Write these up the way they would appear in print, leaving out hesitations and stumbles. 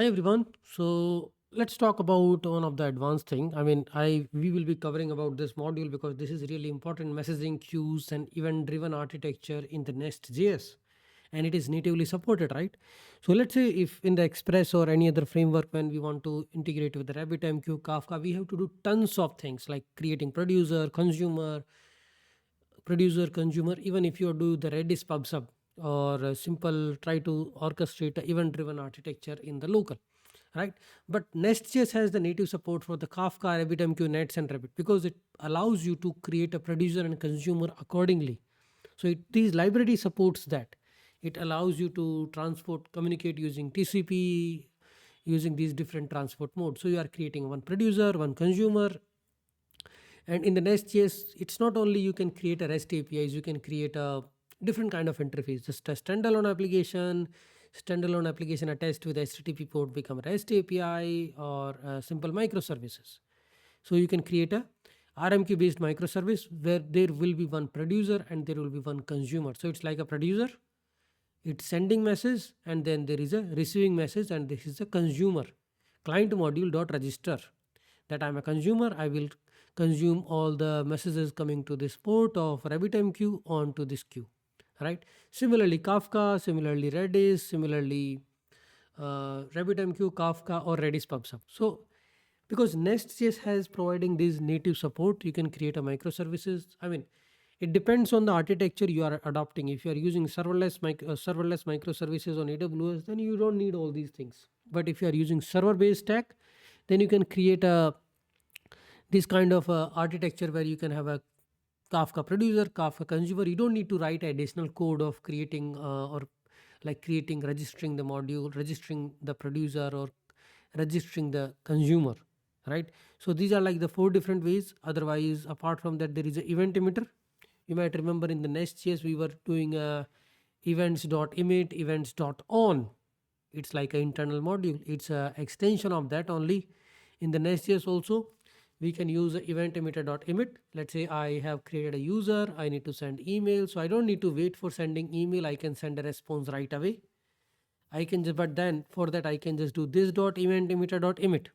Hi everyone. So let's talk about one of the advanced thing. We will be covering about this module because this is really important messaging queues and event-driven architecture in the Nest.js, and it is natively supported, right? So let's say if in the Express or any other framework when we want to integrate with the RabbitMQ, Kafka, we have to do tons of things like creating producer, consumer. Even if you do the Redis pub sub or simple try to orchestrate a event-driven architecture in the local, right? But NestJS has the native support for the Kafka, RabbitMQ, Nets, and Rabbit because it allows you to create a producer and consumer accordingly. So these library supports that. It allows you to transport, communicate using TCP, using these different transport modes. So you are creating one producer, one consumer, and in the Nest.js, it's not only you can create a REST APIs, you can create a different kind of interface. Just a standalone application attached with HTTP port become REST API or simple microservices. So you can create a RMQ based microservice where there will be one producer and there will be one consumer. So it's like a producer, it's sending message, and then there is a receiving message, and this is a consumer client module dot register that I'm a consumer. I will consume all the messages coming to this port of RabbitMQ onto this queue, right? Similarly, Kafka, similarly Redis, similarly RabbitMQ, Kafka, or Redis PubSub. So because Nest.js has providing this native support, you can create a microservices. It depends on the architecture you are adopting. If you are using serverless microservices on AWS, then you don't need all these things. But if you are using server-based stack, then you can create a this kind of architecture where you can have a Kafka producer, Kafka consumer. You don't need to write additional code of creating or like creating, registering the module, registering the producer, or registering the consumer, right? So these are like the four different ways. Otherwise, apart from that, there is an event emitter. You might remember in the Nest.js we were doing events.emit, events.on. It's like an internal module. It's a extension of that only. In the Nest.js also, we can use the event emitter.emit. Let's say I have created a user, I need to send email. So I don't need to wait for sending email. I can send a response right away. I can just, but then for that I can just do this dot event emitter dot emit,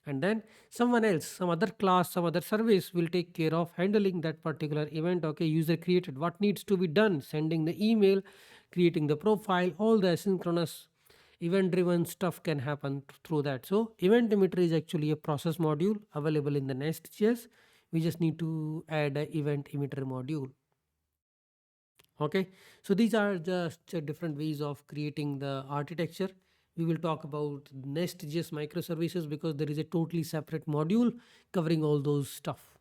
and then someone else, some other class, some other service will take care of handling that particular event. Okay, user created, what needs to be done, sending the email, creating the profile, all the asynchronous event driven stuff can happen through that. So event emitter is actually a process module available in the Nest.js. We just need to add a event emitter module. Okay, so these are just different ways of creating the architecture. We will talk about Nest.js microservices because there is a totally separate module covering all those stuff.